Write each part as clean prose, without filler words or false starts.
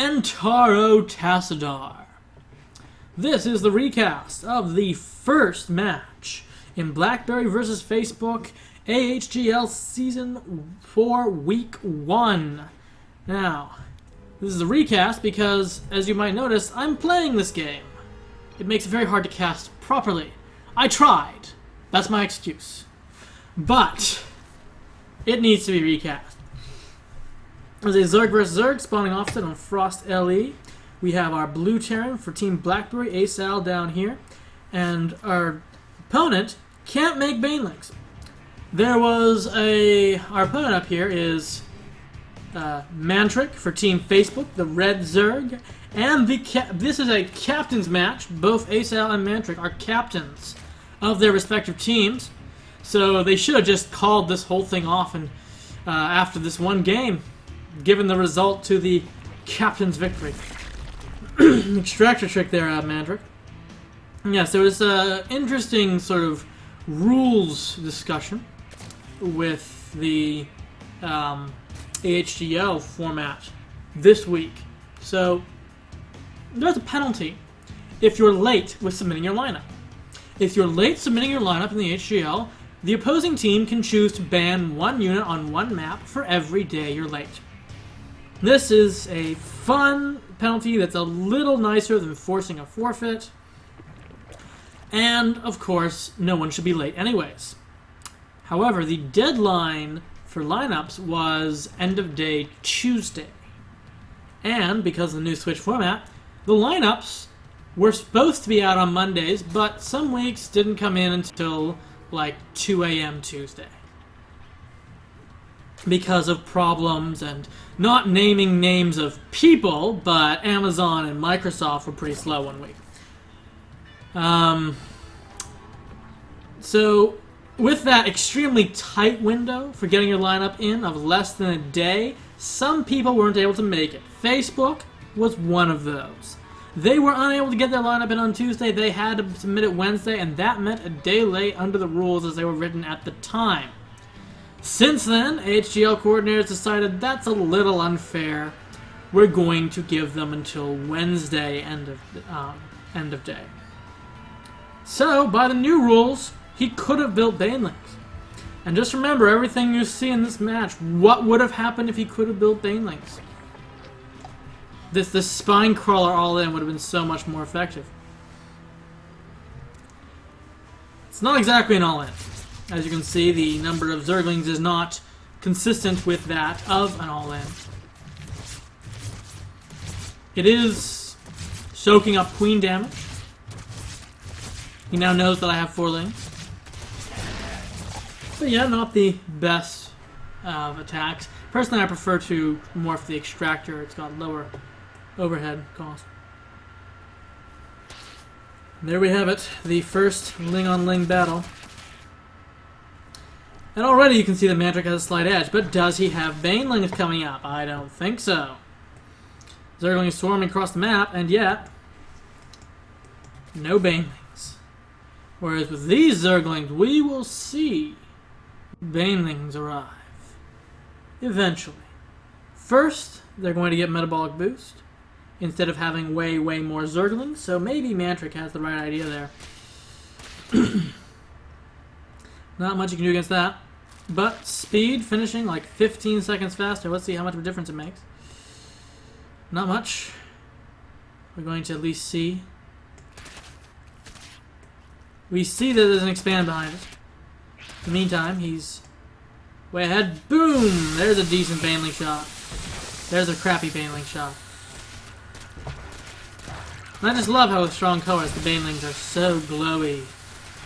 and Taro Tassadar. This is the recast of the first match in BlackBerry vs. Facebook AHGL Season 4 Week 1. Now, this is a recast because, as you might notice, I'm playing this game. It makes it very hard to cast properly. I tried. That's my excuse. But it needs to be recast. There's a Zerg vs. Zerg spawning offset on Frost LE. We have our blue Terran for Team BlackBerry, AceAl down here. And our opponent can't make Banelings. There was our opponent up here is Matric for Team Facebook, the red Zerg. And this is a captain's match. Both AceAl and Matric are captains of their respective teams. So they should have just called this whole thing off and after this one game, given the result to the captain's victory. Extractor trick there, Matric. Yeah, so it's an interesting sort of rules discussion with the AHGL format this week. So there's a penalty if you're late with submitting your lineup. If you're late submitting your lineup in the AHGL, the opposing team can choose to ban one unit on one map for every day you're late. This is a fun penalty that's a little nicer than forcing a forfeit. And, of course, no one should be late anyways. However, the deadline for lineups was end of day Tuesday. And, because of the new Switch format, the lineups were supposed to be out on Mondays, but some weeks didn't come in until like 2 a.m. Tuesday. Because of problems and not naming names of people, but Amazon and Microsoft were pretty slow one week. So, with that extremely tight window for getting your lineup in of less than a day, some people weren't able to make it. Facebook was one of those. They were unable to get their lineup in on Tuesday. They had to submit it Wednesday, and that meant a day late under the rules as they were written at the time. Since then, AHGL coordinators decided that's a little unfair. We're going to give them until Wednesday, end of day. So, by the new rules, he could have built Banelings. And just remember, everything you see in this match, what would have happened if he could have built Banelings? This spine crawler all in would have been so much more effective. It's not exactly an all in. As you can see, the number of Zerglings is not consistent with that of an all in. It is soaking up queen damage. He now knows that I have 4 lanes. But yeah, not the best of attacks. Personally, I prefer to morph the extractor. It's got lower overhead cost. There we have it, the first Ling-on-Ling battle. And already you can see that Matric has a slight edge, but does he have Banelings coming up? I don't think so. Zerglings swarming across the map, and yet, no Banelings. Whereas with these Zerglings, we will see Banelings arrive. Eventually. First, they're going to get Metabolic Boost, instead of having way more Zerglings, so maybe Matric has the right idea there. Not much you can do against that. But speed, finishing like 15 seconds faster. Let's see how much of a difference it makes. Not much. We're going to at least see. We see that there's an expand behind it. In the meantime, he's way ahead. Boom! There's a decent Baneling shot. There's a crappy Baneling shot. And I just love how with strong colors the Banelings are so glowy.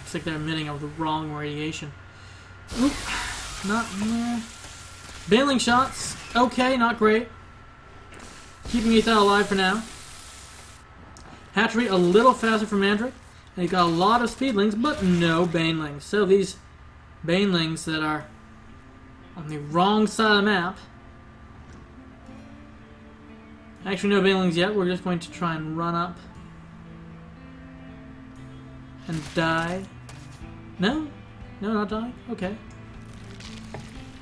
It's like they're emitting the wrong radiation. Oop. Not... Baneling shots. Okay, not great. Keeping AceAl alive for now. Hatchery a little faster for Matric. And he's got a lot of Speedlings, but no Banelings. So these Banelings that are on the wrong side of the map. Actually, no Banelings yet. We're just going to try and run up. And die. No? No, not die? Okay.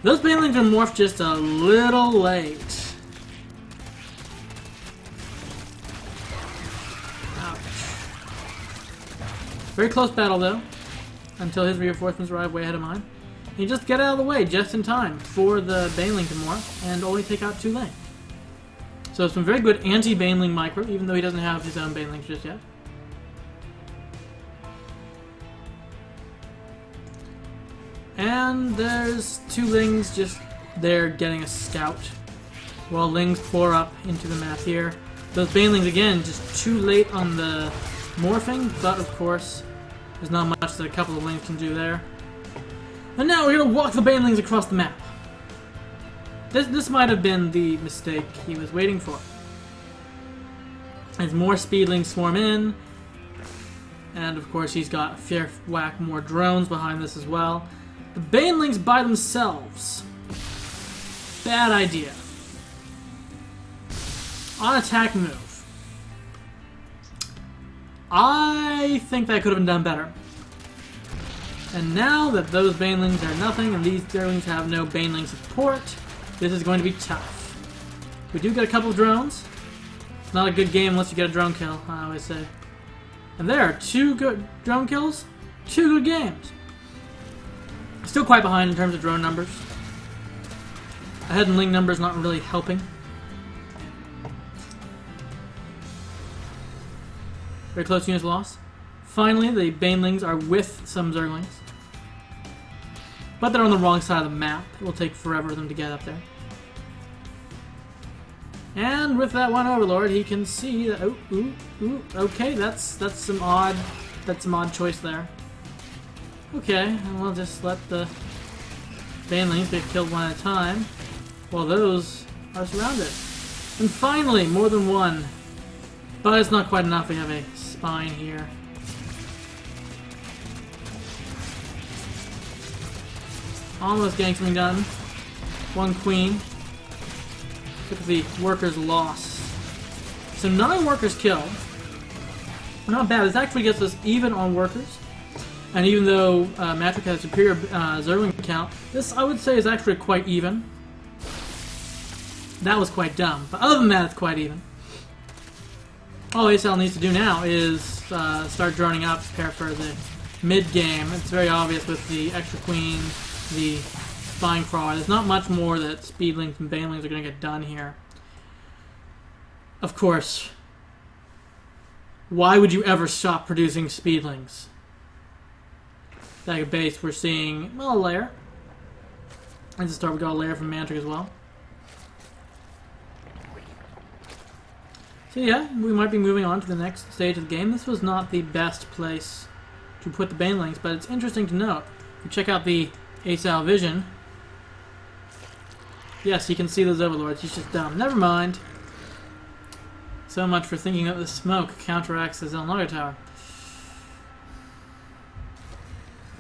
Those Banelings are morphed just a little late. Very close battle, though, until his reinforcements arrive way ahead of mine. And you just get out of the way just in time for the Baneling to morph and only take out 2 lane. So some very good anti-Baneling micro, even though he doesn't have his own Banelings just yet. And there's 2 Lings just there getting a scout, while Lings pour up into the map here. Those Banelings, again, just too late on the morphing, but of course, there's not much that a couple of Lings can do there. And now we're going to walk the Banelings across the map. This might have been the mistake he was waiting for. As more Speedlings swarm in, and of course he's got a fair whack more drones behind this as well. The Banelings by themselves. Bad idea. On attack move. I think that could have been done better. And now that those Banelings are nothing and these Zerglings have no Baneling support, this is going to be tough. We do get a couple of drones. It's not a good game unless you get a drone kill, I always say. And there are 2 good drone kills, 2 good games. Still quite behind in terms of drone numbers. Ahead in Ling numbers not really helping. Very close units lost. Finally, the Banelings are with some Zerglings. But they're on the wrong side of the map. It will take forever for them to get up there. And with that one Overlord, he can see that. Okay, that's some odd choice there. Okay, and we'll just let the Banelings get killed one at a time, while those are surrounded. And finally, more than one. But it's not quite enough. We have a spine here. Almost getting something done. 1 queen. Look at the workers lost. So 9 workers killed. Not bad. This actually gets us even on workers. And even though Matric has a superior Zergling count, this I would say is actually quite even. That was quite dumb. But other than that, it's quite even. All AceAl needs to do now is start droning up, prepare for the mid-game. It's very obvious with the extra queen, the spine crawler. There's not much more that Speedlings and Banelings are going to get done here. Of course, why would you ever stop producing Speedlings? Back at base, we're seeing, well, a lair. At the start, we got a lair from Matric as well. So yeah, we might be moving on to the next stage of the game. This was not the best place to put the Banelings, but it's interesting to note. If you check out the AceAl vision, yes, you can see those Overlords. He's just dumb. Never mind. So much for thinking that the smoke counteracts the Zelnaga tower.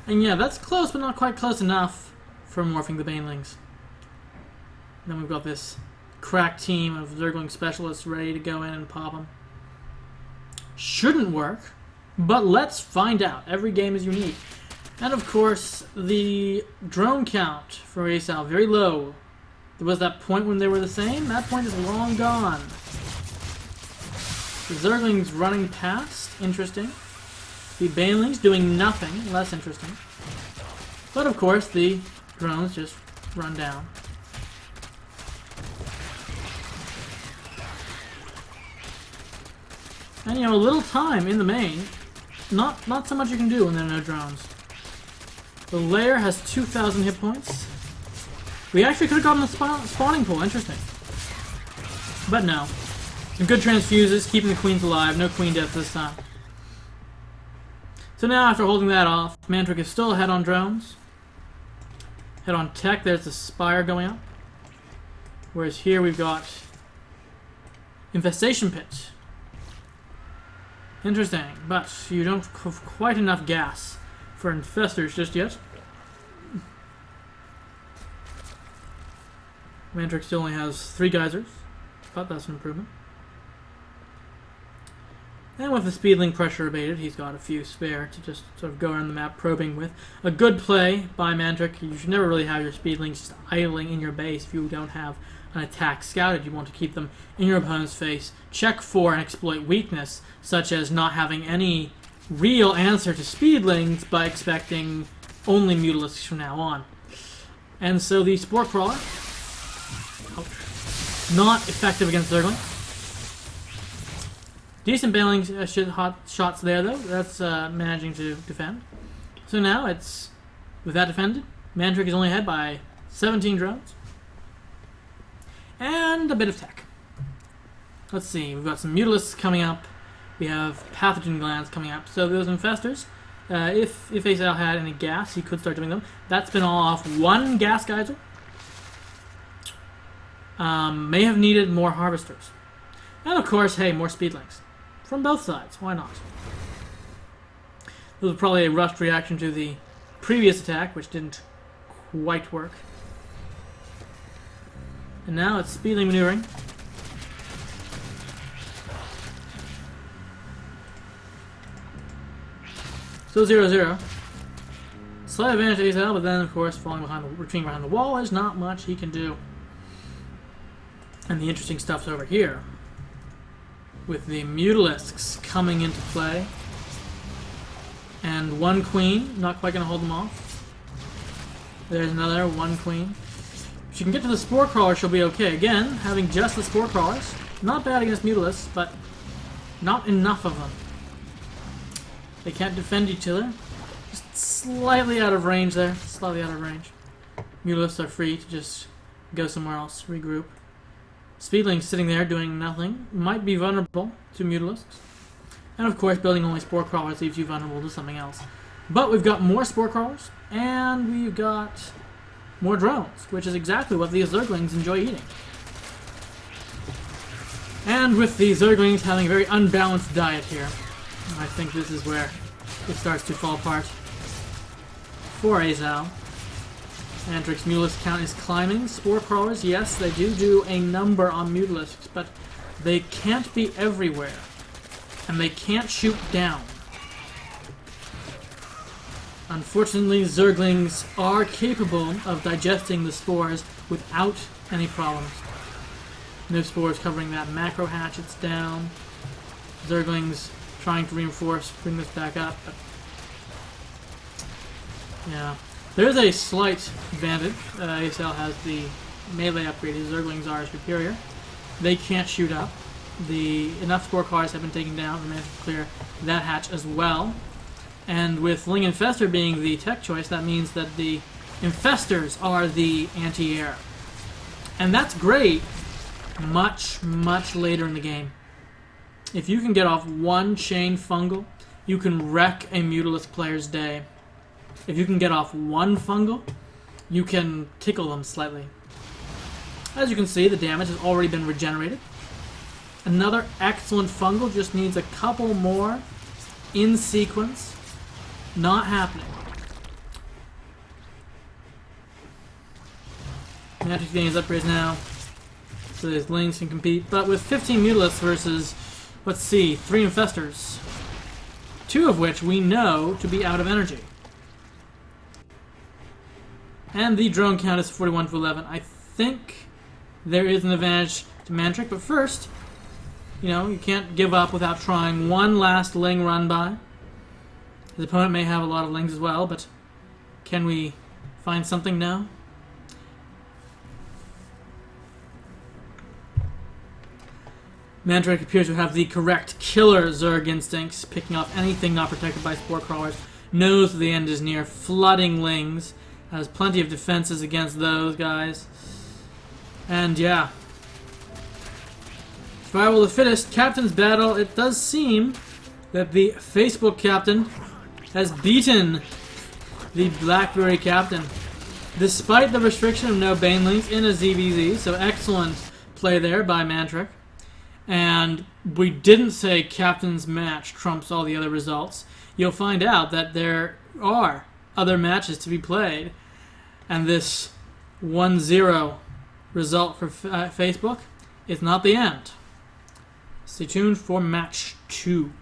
And yeah, that's close, but not quite close enough for morphing the Banelings. Then we've got this crack team of Zergling specialists ready to go in and pop them. Shouldn't work, but let's find out. Every game is unique. And of course, the drone count for AceAl, very low. There was that point when they were the same. That point is long gone. The Zerglings running past, interesting. The Banelings doing nothing, less interesting. But of course, the drones just run down. And you know, a little time in the main. Not so much you can do when there are no drones. The lair has 2,000 hit points. We actually could have gotten the spawning pool, interesting. But no. Some good transfuses, keeping the queens alive, no queen deaths this time. So now after holding that off, Matric is still ahead on drones. Head on tech, there's the spire going up. Whereas here we've got Infestation Pit. Interesting, but you don't have quite enough gas for infestors just yet. Matric still only has 3 geysers, but that's an improvement. And with the Speedling pressure abated, he's got a few spare to just sort of go around the map probing with. A good play by Matric. You should never really have your Speedlings just idling in your base if you don't have an attack scouted. You want to keep them in your opponent's face. Check for and exploit weakness, such as not having any real answer to Speedlings by expecting only Mutalisks from now on. And so the Spore Crawler, not effective against Zergling. Decent bailing shots there, though. That's managing to defend. So now it's, with that defended, Matric is only ahead by 17 drones. And a bit of tech. Let's see, we've got some Mutalisks coming up. We have Pathogen Glands coming up. So those Infestors, if AceAl had any gas, he could start doing them. That's been all off one gas geyser. May have needed more Harvesters. And of course, hey, more Speedlings. From both sides, why not? This was probably a rushed reaction to the previous attack, which didn't quite work. And now it's Speedling maneuvering. Still 0-0. Slight advantage to AceAl, but then of course retreating behind the wall, there's not much he can do. And the interesting stuff's over here, with the Mutalisks coming into play. And one Queen, not quite going to hold them off. There's another, one Queen. If she can get to the Spore Crawler, she'll be okay. Again, having just the Spore Crawlers. Not bad against Mutalisks, but not enough of them. They can't defend each other. Just slightly out of range there. Slightly out of range. Mutalisks are free to just go somewhere else, regroup. Speedlings sitting there doing nothing. Might be vulnerable to Mutalisks. And of course, building only Spore Crawlers leaves you vulnerable to something else. But we've got more Spore Crawlers, and we've got more drones, which is exactly what these Zerglings enjoy eating. And with the Zerglings having a very unbalanced diet here, I think this is where it starts to fall apart for AceAl. Matric's Mutalisk count is climbing. Spore Crawlers, yes, they do a number on Mutalisks, but they can't be everywhere. And they can't shoot down. Unfortunately, Zerglings are capable of digesting the spores without any problems. No spores covering that macro hatch, it's down. Zerglings trying to reinforce, bring this back up. But yeah, there's a slight advantage. AceAl has the melee upgraded. Zerglings are superior. They can't shoot up. Enough Spore Crawlers have been taken down to manage to clear that hatch as well. And with Ling Infestor being the tech choice, that means that the Infestors are the anti-air. And that's great much, much later in the game. If you can get off one chain fungal, you can wreck a Mutalisk player's day. If you can get off one fungal, you can tickle them slightly. As you can see, the damage has already been regenerated. Another excellent fungal, just needs a couple more in sequence. Not happening. Matric gains upgrades now, so these lanes can compete. But with 15 Mutalisks versus, let's see, 3 Infestors, 2 of which we know to be out of energy. And the drone count is 41 to 11. I think there is an advantage to Matric, but first, you know, you can't give up without trying one last Ling run by. His opponent may have a lot of Lings as well, but can we find something now? Matric appears to have the correct killer Zerg instincts, picking off anything not protected by Spore Crawlers, knows the end is near, flooding Lings, has plenty of defenses against those guys. And yeah, survival of the fittest, captain's battle. It does seem that the Facebook captain has beaten the BlackBerry captain, despite the restriction of no Banelings in a ZVZ, so excellent play there by Matric. And we didn't say captain's match trumps all the other results. You'll find out that there are other matches to be played, and this 1-0 result for Facebook is not the end. Stay tuned for match 2.